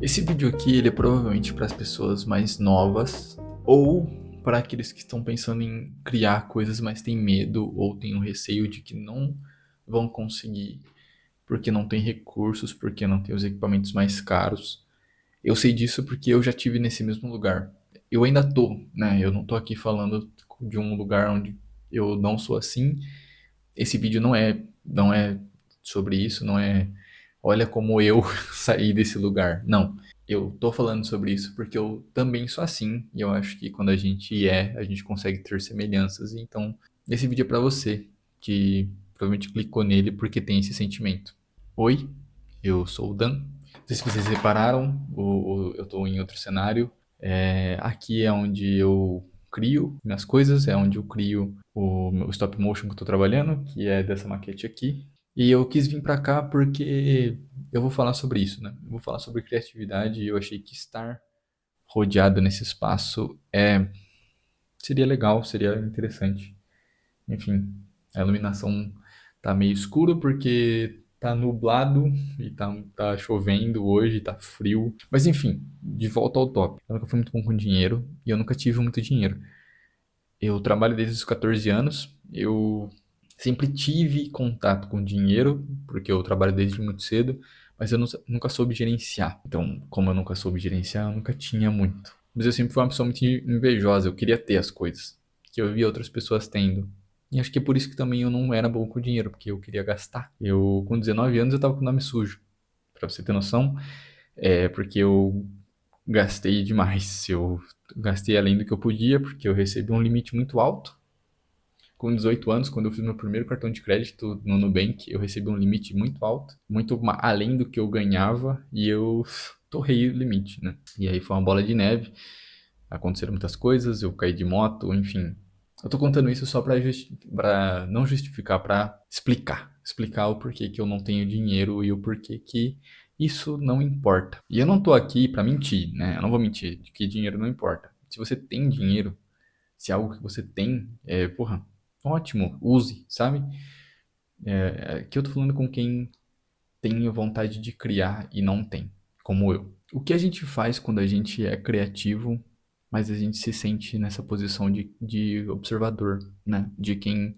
Esse vídeo aqui, ele é provavelmente para as pessoas mais novas ou para aqueles que estão pensando em criar coisas, mas têm medo ou têm um receio de que não vão conseguir porque não tem recursos, porque não tem os equipamentos mais caros. Eu sei disso porque eu já tive nesse mesmo lugar. Eu ainda tô, né? Eu não tô aqui falando de um lugar onde eu não sou assim. Esse vídeo não é sobre isso, não é olha como eu saí desse lugar. Não. Eu tô falando sobre isso porque eu também sou assim e eu acho que quando a gente consegue ter semelhanças. Então, esse vídeo é pra você que provavelmente clicou nele porque tem esse sentimento. Oi, eu sou o Dan. Não sei se vocês repararam, eu tô em outro cenário. Aqui é onde eu crio minhas coisas, é onde eu crio o meu stop motion que eu tô trabalhando, que é dessa maquete aqui. E eu quis vir pra cá porque eu vou falar sobre isso, né? Eu vou falar sobre criatividade e eu achei que estar rodeado nesse espaço seria legal, seria interessante. Enfim, a iluminação tá meio escuro porque tá nublado e tá chovendo hoje, tá frio. Mas enfim, de volta ao top. Eu nunca fui muito bom com dinheiro e eu nunca tive muito dinheiro. Eu trabalho desde os 14 anos, eu sempre tive contato com dinheiro, porque eu trabalho desde muito cedo, mas eu nunca soube gerenciar. Então, como eu nunca soube gerenciar, eu nunca tinha muito. Mas eu sempre fui uma pessoa muito invejosa, eu queria ter as coisas que eu via outras pessoas tendo. E acho que é por isso que também eu não era bom com dinheiro, porque eu queria gastar. Eu, com 19 anos, eu tava com o nome sujo. Pra você ter noção, porque eu gastei demais. Eu gastei além do que eu podia, porque eu recebi um limite muito alto. Com 18 anos, quando eu fiz meu primeiro cartão de crédito no Nubank, eu recebi um limite muito alto, muito além do que eu ganhava, e eu torrei o limite, né? E aí foi uma bola de neve, aconteceram muitas coisas, eu caí de moto, enfim. Eu tô contando isso só pra não justificar, pra explicar o porquê que eu não tenho dinheiro e o porquê que isso não importa. E eu não tô aqui pra mentir, né? Eu não vou mentir de que dinheiro não importa. Se você tem dinheiro, se é algo que você tem, porra, ótimo, use, sabe? Aqui eu tô falando com quem tem vontade de criar e não tem, como eu. O que a gente faz quando a gente é criativo, mas a gente se sente nessa posição de observador, né? De quem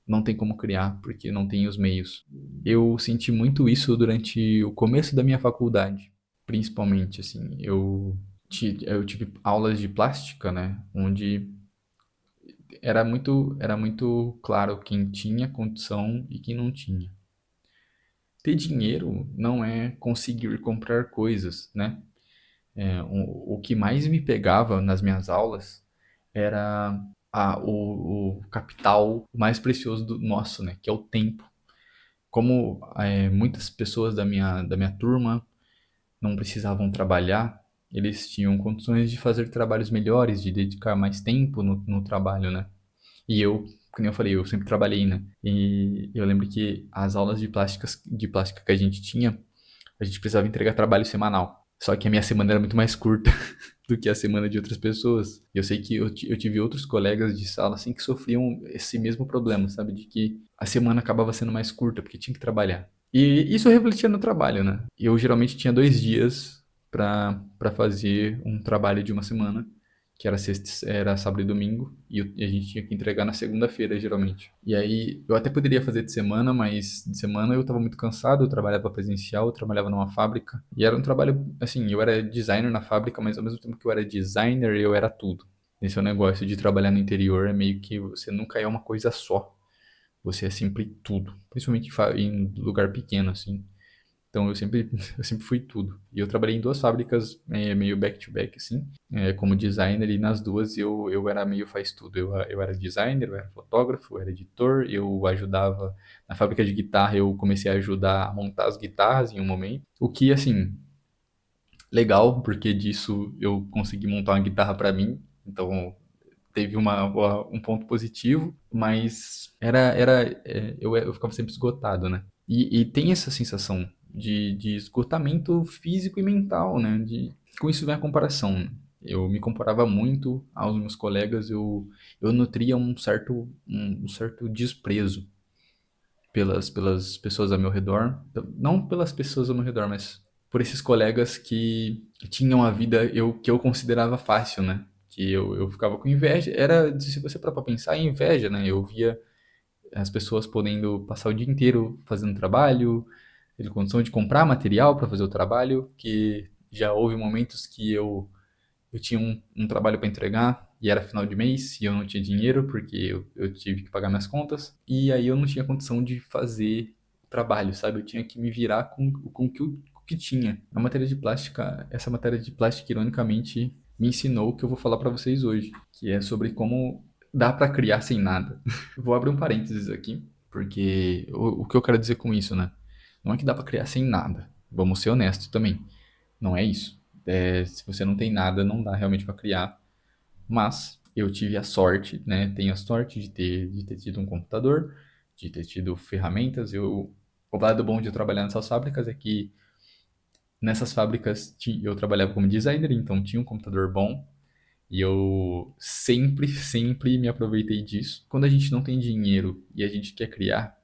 não tem como criar porque não tem os meios. Eu senti muito isso durante o começo da minha faculdade, principalmente, assim. Eu tive aulas de plástica, né? Onde era muito claro quem tinha condição e quem não tinha. Ter dinheiro não é conseguir comprar coisas, né? O que mais me pegava nas minhas aulas era o capital mais precioso do nosso, né? Que é o tempo. Como muitas pessoas da minha turma não precisavam trabalhar, eles tinham condições de fazer trabalhos melhores, de dedicar mais tempo no trabalho, né? E eu, como eu falei, eu sempre trabalhei, né? E eu lembro que as aulas de plástica que a gente tinha, a gente precisava entregar trabalho semanal. Só que a minha semana era muito mais curta do que a semana de outras pessoas. E eu sei que eu tive outros colegas de sala assim que sofriam esse mesmo problema, sabe? De que a semana acabava sendo mais curta porque tinha que trabalhar. E isso refletia no trabalho, né? Eu geralmente tinha 2 dias para fazer um trabalho de uma semana, que era sábado e domingo, e a gente tinha que entregar na segunda-feira, geralmente. E aí, eu até poderia fazer de semana, mas de semana eu estava muito cansado, eu trabalhava presencial, eu trabalhava numa fábrica, e era um trabalho, assim, eu era designer na fábrica, mas ao mesmo tempo que eu era designer, eu era tudo. Esse é o negócio de trabalhar no interior, é meio que você nunca é uma coisa só. Você é sempre tudo, principalmente em lugar pequeno, assim. Então eu sempre, eu sempre fui tudo. E eu trabalhei em duas fábricas, meio back-to-back, assim, como designer, e nas duas eu era meio faz tudo. Eu era designer, eu era fotógrafo, eu era editor, eu ajudava. Na fábrica de guitarra eu comecei a ajudar a montar as guitarras em um momento. O que, assim, legal, porque disso eu consegui montar uma guitarra para mim. Então teve um ponto positivo, mas eu ficava sempre esgotado, né? E tem essa sensação de esgotamento físico e mental, né? Com isso vem a comparação, né? Eu me comparava muito aos meus colegas, eu nutria um certo desprezo pelas pessoas ao meu redor. Não pelas pessoas ao meu redor, mas por esses colegas que tinham a vida que eu considerava fácil, né? Que eu ficava com inveja. Era, se você parar pra pensar, é inveja, né? Eu via as pessoas podendo passar o dia inteiro fazendo trabalho, tendo condição de comprar material para fazer o trabalho, que já houve momentos que eu tinha um trabalho para entregar e era final de mês e eu não tinha dinheiro porque eu tive que pagar minhas contas e aí eu não tinha condição de fazer o trabalho, sabe? Eu tinha que me virar com o que tinha. A matéria de plástica, essa matéria de plástica, ironicamente, me ensinou o que eu vou falar para vocês hoje, que é sobre como dá para criar sem nada. Vou abrir um parênteses aqui, porque o que eu quero dizer com isso, né? Não é que dá para criar sem nada. Vamos ser honestos também. Não é isso. Se você não tem nada, não dá realmente para criar. Mas eu tive a sorte, né? Tenho a sorte de ter tido um computador, de ter tido ferramentas. O lado bom de eu trabalhar nessas fábricas é que nessas fábricas eu trabalhava como designer, então tinha um computador bom. E eu sempre me aproveitei disso. Quando a gente não tem dinheiro e a gente quer criar,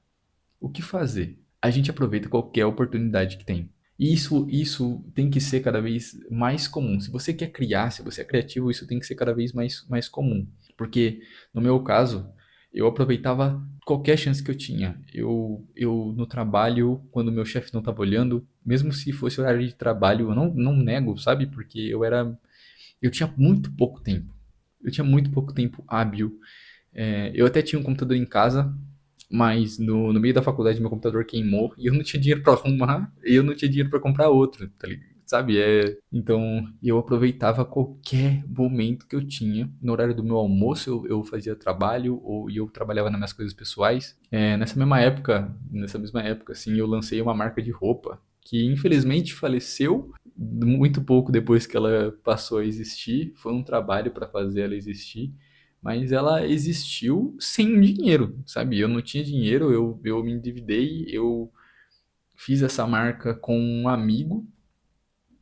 o que fazer? A gente aproveita qualquer oportunidade que tem. E isso tem que ser cada vez mais comum. Se você quer criar, se você é criativo, isso tem que ser cada vez mais comum. Porque, no meu caso, eu aproveitava qualquer chance que eu tinha. Eu no trabalho, quando meu chefe não estava olhando, mesmo se fosse horário de trabalho, eu não nego, sabe? Porque eu tinha muito pouco tempo. Eu tinha muito pouco tempo hábil. Eu até tinha um computador em casa, mas no meio da faculdade meu computador queimou e eu não tinha dinheiro para arrumar e eu não tinha dinheiro para comprar outro, tá ligado? Sabe? Então eu aproveitava qualquer momento que eu tinha. No horário do meu almoço eu fazia trabalho e eu trabalhava nas minhas coisas pessoais. Nessa mesma época, assim, eu lancei uma marca de roupa que infelizmente faleceu muito pouco depois que ela passou a existir. Foi um trabalho para fazer ela existir, mas ela existiu sem dinheiro, sabe? Eu não tinha dinheiro, eu me endividei, eu fiz essa marca com um amigo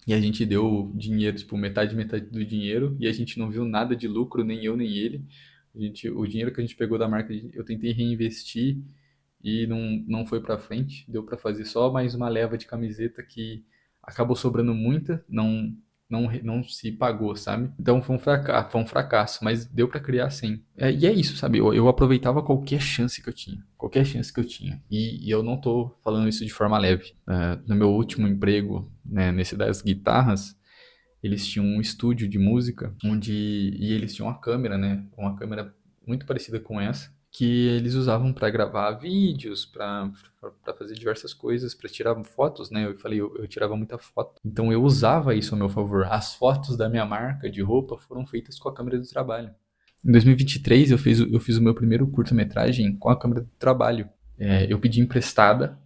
e a gente deu dinheiro, tipo, metade do dinheiro e a gente não viu nada de lucro, nem eu nem ele. O dinheiro que a gente pegou da marca, eu tentei reinvestir e não foi pra frente. Deu pra fazer só mais uma leva de camiseta que acabou sobrando muita, não se pagou, sabe? Então foi um fracasso, mas deu pra criar sim. E é isso, sabe? Eu aproveitava qualquer chance que eu tinha, qualquer chance que eu tinha. E eu não tô falando isso de forma leve. No meu último emprego, né, nesse das guitarras, eles tinham um estúdio de música e eles tinham uma câmera, né? Uma câmera muito parecida com essa, que eles usavam para gravar vídeos, para fazer diversas coisas, para tirar fotos, né? Eu falei, eu tirava muita foto. Então eu usava isso a meu favor. As fotos da minha marca de roupa foram feitas com a câmera do trabalho. Em 2023 eu fiz o meu primeiro curta-metragem com a câmera do trabalho. Eu pedi emprestada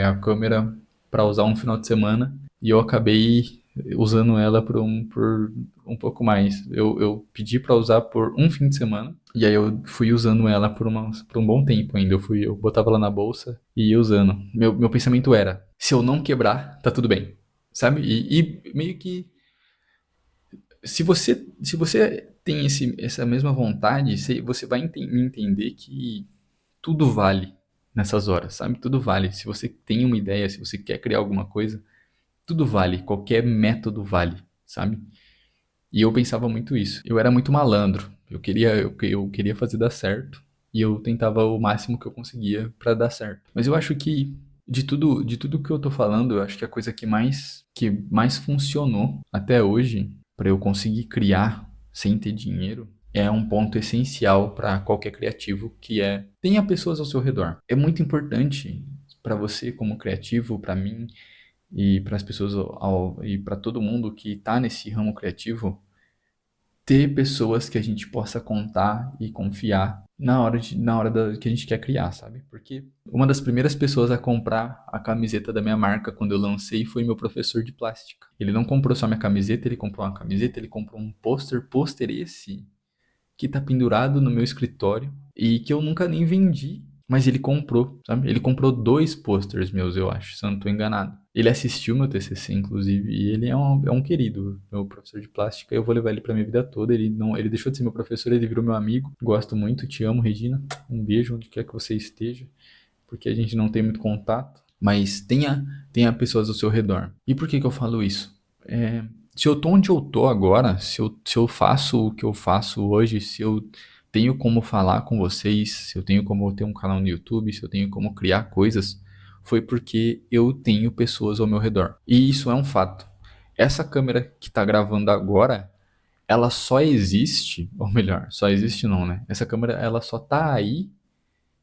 a câmera para usar um final de semana e eu acabei usando ela por um pouco mais. Eu pedi para usar por um fim de semana e aí eu fui usando ela por um bom tempo ainda. Eu botava ela na bolsa e ia usando. Meu pensamento era: se eu não quebrar, tá tudo bem, sabe? E meio que se você tem essa mesma vontade, você vai entender que tudo vale nessas horas, sabe? Tudo vale. Se você tem uma ideia, se você quer criar alguma coisa, tudo vale. Qualquer método vale, sabe? E eu pensava muito isso. Eu era muito malandro. Eu queria fazer dar certo. E eu tentava o máximo que eu conseguia pra dar certo. Mas eu acho que de tudo que eu tô falando, eu acho que a coisa que mais funcionou até hoje pra eu conseguir criar sem ter dinheiro é um ponto essencial para qualquer criativo, que é tenha pessoas ao seu redor. É muito importante para você como criativo, para mim e para as pessoas e para todo mundo que está nesse ramo criativo, ter pessoas que a gente possa contar e confiar que a gente quer criar, sabe? Porque uma das primeiras pessoas a comprar a camiseta da minha marca quando eu lancei foi meu professor de plástica. Ele não comprou só minha camiseta, ele comprou uma camiseta, ele comprou um pôster esse que tá pendurado no meu escritório e que eu nunca nem vendi, mas ele comprou, sabe? Ele comprou 2 posters meus, eu acho, se eu não tô enganado. Ele assistiu meu TCC, inclusive, e ele é um querido, meu professor de plástica. Eu vou levar ele pra minha vida toda. Ele deixou de ser meu professor, ele virou meu amigo. Gosto muito, te amo, Regina. Um beijo onde quer que você esteja, porque a gente não tem muito contato. mas tenha pessoas ao seu redor. E por que que eu falo isso? É, se eu tô onde eu tô agora, se eu faço o que eu faço hoje, se eu tenho como falar com vocês, se eu tenho como ter um canal no YouTube, se eu tenho como criar coisas, foi porque eu tenho pessoas ao meu redor. E isso é um fato. Essa câmera que tá gravando agora, ela só existe, ou melhor, só existe não, né? Essa câmera, ela só tá aí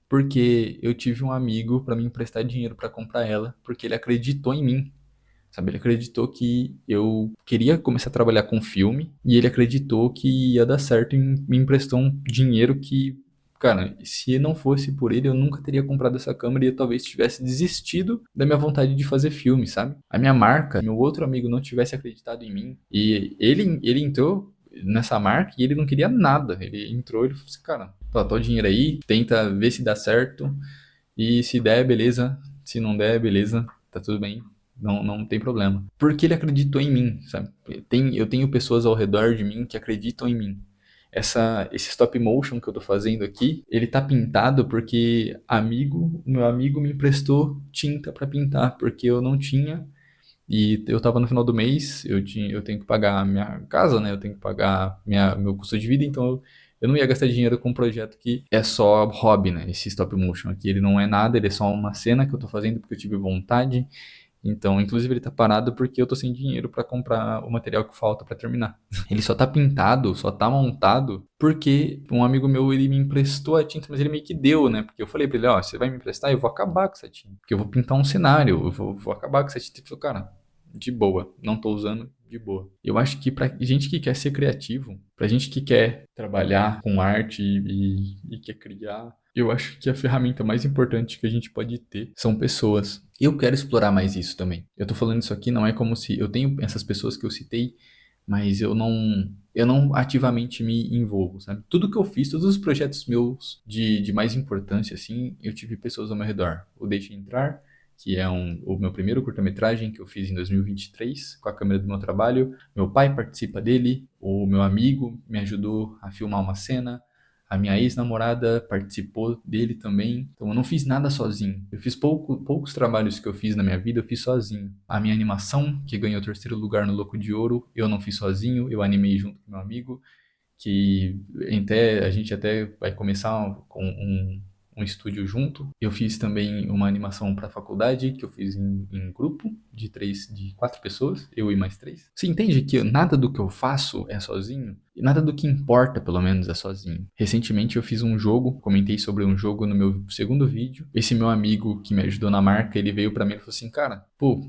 porque eu tive um amigo para me emprestar dinheiro para comprar ela, porque ele acreditou em mim, sabe? Ele acreditou que eu queria começar a trabalhar com filme e ele acreditou que ia dar certo e me emprestou um dinheiro que, cara, se não fosse por ele, eu nunca teria comprado essa câmera e eu talvez tivesse desistido da minha vontade de fazer filme, sabe? A minha marca, meu outro amigo não tivesse acreditado em mim e ele entrou nessa marca e ele não queria nada. Ele entrou e ele falou assim, cara, tá o dinheiro aí, tenta ver se dá certo e se der, beleza. Se não der, beleza, tá tudo bem. Não tem problema. Porque ele acreditou em mim, sabe? Eu tenho pessoas ao redor de mim que acreditam em mim. Esse stop motion que eu tô fazendo aqui, ele tá pintado porque o meu amigo me emprestou tinta para pintar, porque eu não tinha e eu tava no final do mês, eu tenho que pagar a minha casa, né? Eu tenho que pagar meu custo de vida, então eu não ia gastar dinheiro com um projeto que é só hobby, né? Esse stop motion aqui, ele não é nada, ele é só uma cena que eu tô fazendo porque eu tive vontade. Então, inclusive ele tá parado porque eu tô sem dinheiro pra comprar o material que falta pra terminar. Ele só tá pintado, só tá montado porque um amigo meu, ele me emprestou a tinta, mas ele meio que deu, né? Porque eu falei pra ele, ó, você vai me emprestar, eu vou acabar com essa tinta. Porque eu vou pintar um cenário, vou acabar com essa tinta. Ele falou, cara, de boa, não tô usando, de boa. Eu acho que pra gente que quer ser criativo, pra gente que quer trabalhar com arte e quer criar, eu acho que a ferramenta mais importante que a gente pode ter são pessoas. Eu quero explorar mais isso também. Eu tô falando isso aqui, não é como se eu tenho essas pessoas que eu citei, mas eu não ativamente me envolvo, sabe? Tudo que eu fiz, todos os projetos meus de mais importância, assim, eu tive pessoas ao meu redor. O Deixe Entrar, que é o meu primeiro curta-metragem que eu fiz em 2023, com a câmera do meu trabalho. Meu pai participa dele, o meu amigo me ajudou a filmar uma cena, a minha ex-namorada participou dele também. Então eu não fiz nada sozinho. Eu fiz poucos trabalhos que eu fiz na minha vida, eu fiz sozinho. A minha animação, que ganhou o terceiro lugar no Louco de Ouro, eu não fiz sozinho, eu animei junto com meu amigo, que a gente até vai começar com um estúdio junto. Eu fiz também uma animação para a faculdade, que eu fiz em grupo de 4 pessoas, eu e mais 3. Você entende que nada do que eu faço é sozinho? E nada do que importa, pelo menos, é sozinho. Recentemente eu fiz um jogo, comentei sobre um jogo no meu segundo vídeo. Esse meu amigo que me ajudou na marca, ele veio pra mim e falou assim, cara, pô,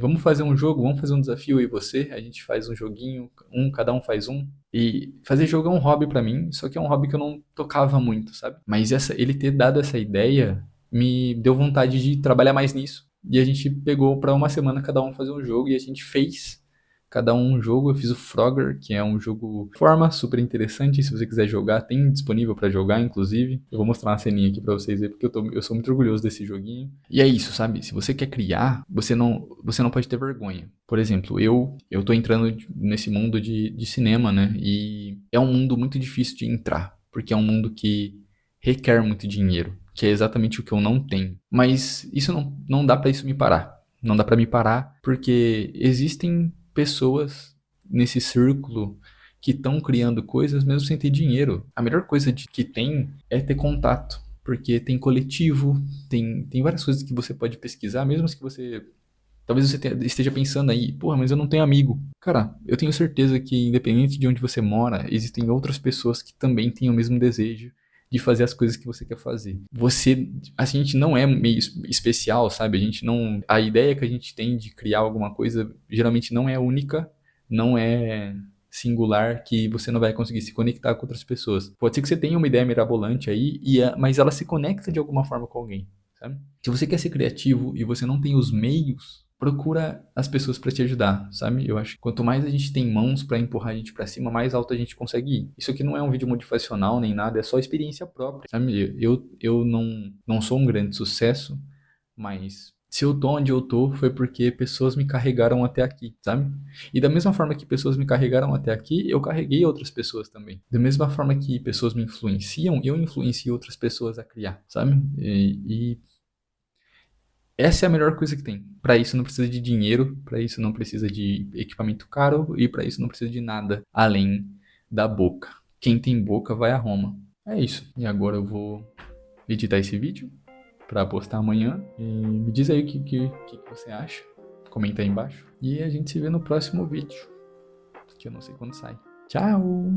vamos fazer um jogo, vamos fazer um desafio eu e você, a gente faz um joguinho, cada um faz um. E fazer jogo é um hobby pra mim, só que é um hobby que eu não tocava muito, sabe? Mas ele ter dado essa ideia me deu vontade de trabalhar mais nisso. E a gente pegou pra uma semana cada um fazer um jogo e a gente fez cada um jogo. Eu fiz o Frogger, que é um jogo de forma super interessante. Se você quiser jogar, tem disponível pra jogar, inclusive. Eu vou mostrar uma ceninha aqui pra vocês verem, porque eu sou muito orgulhoso desse joguinho. E é isso, sabe? Se você quer criar, você não pode ter vergonha. Por exemplo, eu tô entrando nesse mundo de cinema, né? E é um mundo muito difícil de entrar, porque é um mundo que requer muito dinheiro, que é exatamente o que eu não tenho. Mas isso não dá pra isso me parar. Não dá pra me parar, porque existem pessoas nesse círculo que estão criando coisas mesmo sem ter dinheiro. A melhor coisa que tem é ter contato, porque tem coletivo, tem várias coisas que você pode pesquisar, mesmo que você. Talvez você esteja pensando aí, porra, mas eu não tenho amigo. Cara, eu tenho certeza que, independente de onde você mora, existem outras pessoas que também têm o mesmo desejo de fazer as coisas que você quer fazer. A gente não é meio especial, sabe? A gente não, a ideia que a gente tem de criar alguma coisa geralmente não é única, não é singular, que você não vai conseguir se conectar com outras pessoas. Pode ser que você tenha uma ideia mirabolante aí, mas ela se conecta de alguma forma com alguém, sabe? Se você quer ser criativo e você não tem os meios, procura as pessoas para te ajudar, sabe? Eu acho que quanto mais a gente tem mãos para empurrar a gente para cima, mais alto a gente consegue ir. Isso aqui não é um vídeo motivacional nem nada, é só experiência própria, sabe? Eu não sou um grande sucesso, mas se eu tô onde eu tô foi porque pessoas me carregaram até aqui, sabe? E da mesma forma que pessoas me carregaram até aqui, eu carreguei outras pessoas também. Da mesma forma que pessoas me influenciam, eu influencio outras pessoas a criar, sabe? Essa é a melhor coisa que tem. Pra isso não precisa de dinheiro, pra isso não precisa de equipamento caro e pra isso não precisa de nada além da boca. Quem tem boca vai a Roma. É isso. E agora eu vou editar esse vídeo pra postar amanhã. E me diz aí o que você acha. Comenta aí embaixo. E a gente se vê no próximo vídeo, que eu não sei quando sai. Tchau!